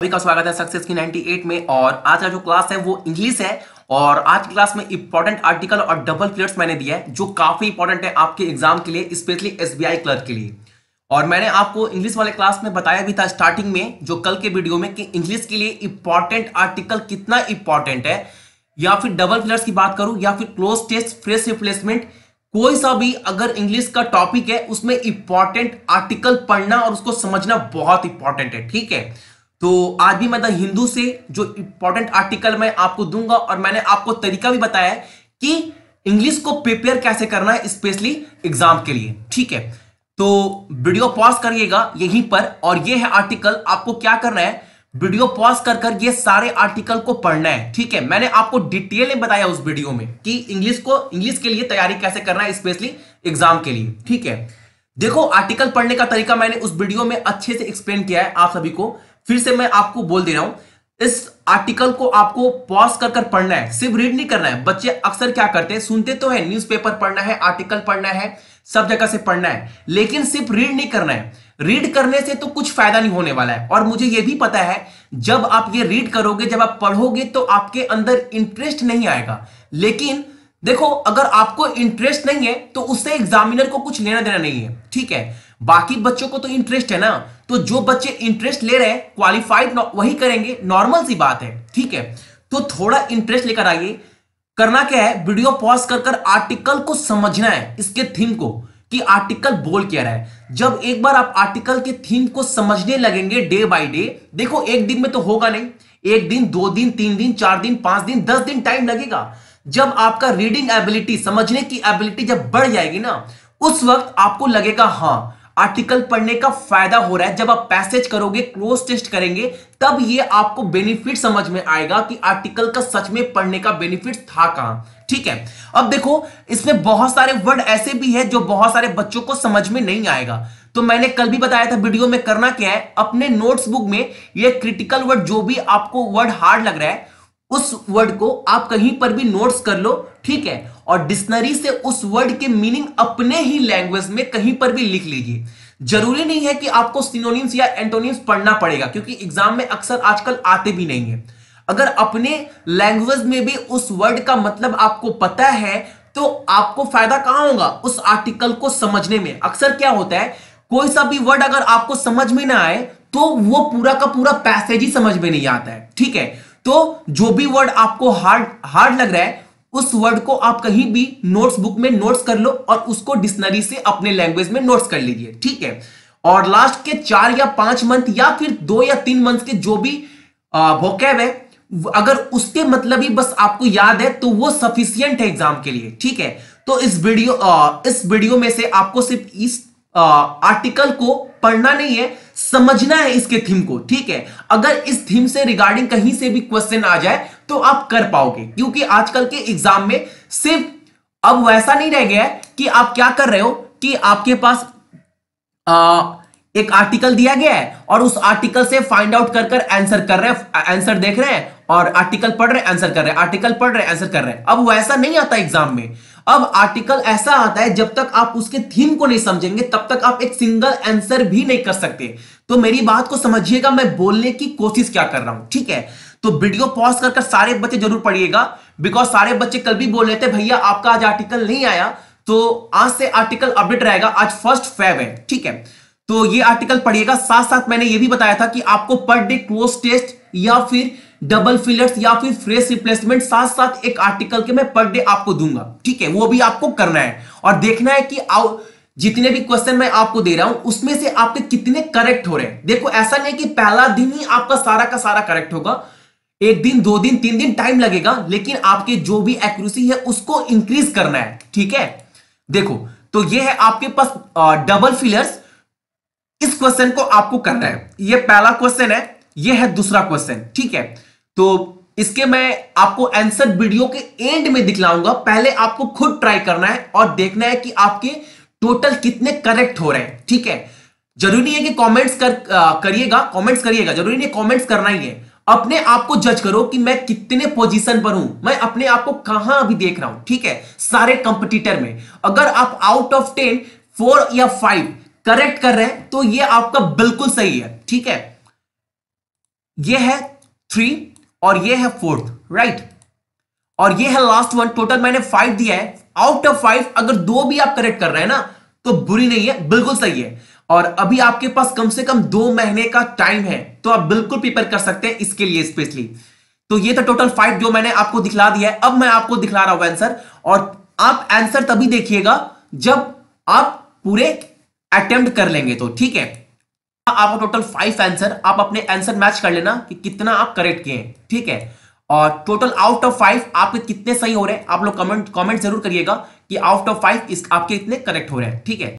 सभी का स्वागत है सक्सेस की 98 में। और आज का जो क्लास है वो इंग्लिश है। और आज की क्लास में इंपॉर्टेंट आर्टिकल और डबल फ्लेयर्स मैंने दिया है जो काफी इंपॉर्टेंट है आपके एग्जाम के लिए, स्पेशली एसबीआई क्लर्क के लिए। और मैंने आपको इंग्लिश वाले क्लास में बताया भी था स्टार्टिंग में, जो कल के वीडियो में, कि इंग्लिश के लिए इंपॉर्टेंट आर्टिकल कितना इंपॉर्टेंट है, या फिर डबल फ्लेयर्स की बात करूं या फिर क्लोज टेस्ट, फ्रेज रिप्लेसमेंट, कोई सा भी अगर इंग्लिश का टॉपिक है उसमें इंपॉर्टेंट आर्टिकल पढ़ना और उसको समझना बहुत इंपॉर्टेंट है। ठीक है, तो आज भी मैं द हिंदू से जो इंपॉर्टेंट आर्टिकल मैं आपको दूंगा और मैंने आपको तरीका भी बताया है कि इंग्लिश को प्रिपेयर कैसे करना है स्पेशली एग्जाम के लिए। ठीक है, तो वीडियो पॉज करिएगा यहीं पर, और ये है आर्टिकल। आपको क्या करना है, वीडियो पॉज कर कर ये सारे आर्टिकल को पढ़ना है। ठीक है, मैंने आपको डिटेल में बताया उस वीडियो में कि इंग्लिश के लिए तैयारी कैसे करना है स्पेशली एग्जाम के लिए। ठीक है, देखो आर्टिकल पढ़ने का तरीका मैंने उस वीडियो में अच्छे से एक्सप्लेन किया है आप सभी को, फिर से मैं आपको बोल दे रहा हूं। इस आर्टिकल को आपको पॉज कर कर पढ़ना है, सिर्फ रीड नहीं करना है। बच्चे अक्सर क्या करते हैं, सुनते तो है न्यूज़पेपर पढ़ना है, आर्टिकल पढ़ना है, सब जगह से पढ़ना है, लेकिन सिर्फ रीड नहीं करना है। रीड करने से तो कुछ फायदा नहीं होने वाला है। और मुझे यह भी पता है जब आप ये रीड करोगे, जब आप पढ़ोगे तो आपके अंदर इंटरेस्ट नहीं आएगा। लेकिन देखो, अगर आपको इंटरेस्ट नहीं है तो उससे एग्जामिनर को कुछ लेना देना नहीं है। ठीक है, बाकी बच्चों को तो इंटरेस्ट है ना, तो जो बच्चे इंटरेस्ट ले रहे हैं क्वालिफाइड वही करेंगे, नॉर्मल सी बात है। ठीक है, तो थोड़ा इंटरेस्ट लेकर आइए। करना क्या है, वीडियो पॉज कर कर आर्टिकल को समझना है, इसके थीम को, कि आर्टिकल बोल क्या रहा है। जब एक बार आप आर्टिकल के थीम को समझने लगेंगे डे बाय डे, देखो एक दिन में तो होगा नहीं, एक दिन, 2 दिन, 3 दिन, 4 दिन, 5 दिन, 10 दिन टाइम लगेगा। जब आपका रीडिंग एबिलिटी, समझने की एबिलिटी जब बढ़ जाएगी ना, उस वक्त आपको लगेगा हाँ आर्टिकल पढ़ने का फायदा हो रहा है। जब आप पैसेज करोगे, क्लोज टेस्ट करेंगे, तब ये आपको बेनिफिट समझ में आएगा कि आर्टिकल का सच में पढ़ने का बेनिफिट था कहां। ठीक है, अब देखो इसमें बहुत सारे वर्ड ऐसे भी है जो बहुत सारे बच्चों को समझ में नहीं आएगा। तो मैंने कल भी बताया था वीडियो में, करना क्या है, अपने नोट्स बुक में ये क्रिटिकल वर्ड, जो भी आपको वर्ड हार्ड लग रहा है, उस वर्ड को आप कहीं पर भी नोट्स कर लो। ठीक है, और डिक्शनरी से उस वर्ड के मीनिंग अपने ही लैंग्वेज में कहीं पर भी लिख लीजिए। जरूरी नहीं है कि आपको सिनोनिम्स या एंटोनिम्स पढ़ना पड़ेगा, क्योंकि एग्जाम में अक्सर आजकल आते भी नहीं है। अगर अपने लैंग्वेज में भी उस वर्ड का मतलब आपको पता है तो आपको फायदा कहां होगा, उस आर्टिकल को समझने में। अक्सर क्या होता है, कोई सा भी वर्ड अगर आपको समझ में ना आए तो वो पूरा का पूरा पैसेज ही समझ में नहीं आता है। ठीक है, तो जो भी वर्ड आपको हार्ड लग रहा है, उस वर्ड को आप कहीं भी नोट्स बुक में नोट्स कर लो और उसको डिक्शनरी से अपने लैंग्वेज में नोट्स कर लीजिए। ठीक है, और लास्ट के 4 या 5 मंथ या फिर 2 या 3 मंथ के जो भी वोकैब है, अगर उसके मतलब ही बस आपको याद है तो वो सफिशियंट है एग्जाम के लिए। ठीक है, तो इस वीडियो में से आपको सिर्फ इस आर्टिकल को पढ़ना नहीं है, समझना है इसके थीम को। ठीक है, अगर इस थीम से रिगार्डिंग कहीं से भी क्वेश्चन आ जाए तो आप कर पाओगे, क्योंकि आजकल के एग्जाम में सिर्फ अब वैसा नहीं रह गया है कि आप क्या कर रहे हो कि आपके पास एक आर्टिकल दिया गया है और उस आर्टिकल से फाइंड आउट कर कर आंसर कर रहे हैं, आंसर देख रहे हैं और आर्टिकल पढ़ रहे हैं, आंसर कर रहे हैं, आर्टिकल पढ़ रहे हैं, आंसर कर रहे हैं। अब वैसा नहीं आता एग्जाम में। अब आर्टिकल ऐसा आता है, जब तक आप उसके थीम को नहीं समझेंगे तब तक आप एक सिंगल आंसर भी नहीं कर सकते। तो मेरी बात को समझिएगा, मैं बोलने की कोशिश क्या कर रहा हूं। ठीक है, तो वीडियो पॉज कर सारे बच्चे जरूर पढ़िएगा, बिकॉज सारे बच्चे कल भी बोल रहे थे भैया आपका आज आर्टिकल नहीं आया, तो आज से आर्टिकल अपडेट रहेगा। आज 1 फेब है। ठीक है, तो ये आर्टिकल पढ़िएगा। साथ साथ मैंने ये भी बताया था कि आपको पर डे क्लोज टेस्ट या फिर डबल फिलर्स या फिर फ्रेज रिप्लेसमेंट साथ साथ एक आर्टिकल के मैं पर डे आपको दूंगा। ठीक है, वो भी आपको करना है और देखना है कि जितने भी क्वेश्चन मैं आपको दे रहा हूं उसमें से आपके कितने करेक्ट हो रहे हैं। देखो ऐसा नहीं कि पहला दिन ही आपका सारा का सारा करेक्ट होगा, 1 दिन, 2 दिन, 3 दिन टाइम लगेगा, लेकिन आपके जो भी एक्यूरेसी है उसको इंक्रीज करना है। ठीक है, देखो तो ये है आपके पास डबल फिलर्स। इस क्वेश्चन को आपको करना है, ये पहला क्वेश्चन है, ये है दूसरा क्वेश्चन। ठीक है, तो इसके मैं आपको आंसर वीडियो के एंड में दिखलाऊंगा। पहले आपको खुद ट्राई करना है और देखना है कि आपके टोटल कितने करेक्ट हो रहे हैं। ठीक है, जरूरी नहीं है कि कमेंट्स करिएगा, जरूरी नहीं कमेंट्स करना ही है। अपने आप को जज करो कि मैं कितने पोजीशन पर हूं, मैं अपने आप को कहां अभी देख रहा हूं। ठीक है, सारे कंपटीटर में अगर आप आउट ऑफ 10 4 या 5 करेक्ट कर रहे हैं तो ये आपका बिल्कुल सही है। ठीक है, ये है 3 और ये है 4th, राइट। और ये है लास्ट वन। टोटल मैंने 5 दिया है। आउट ऑफ 5 अगर 2 भी आप करेक्ट कर रहे हैं ना तो बुरी नहीं है, बिल्कुल सही है। और अभी आपके पास कम से कम 2 महीने का टाइम है, तो आप बिल्कुल प्रिपेयर कर सकते हैं इसके लिए स्पेशली। तो ये तो टोटल 5 जो मैंने आपको दिखला दिया है। अब मैं आपको दिखला रहा हूं आंसर, और आप आंसर तभी देखिएगा जब आप पूरे अटेम्प्ट कर लेंगे, तो ठीक है। आपको टोटल 5 आंसर, आप अपने आंसर मैच कर लेना कि कितना आप करेक्ट किए हैं, ठीक है। और टोटल आउट ऑफ 5 आपके कितने सही हो रहे हैं, आप लोग कमेंट जरूर करिएगा कि आउट ऑफ 5 आपके कितने करेक्ट हो रहे हैं, ठीक है।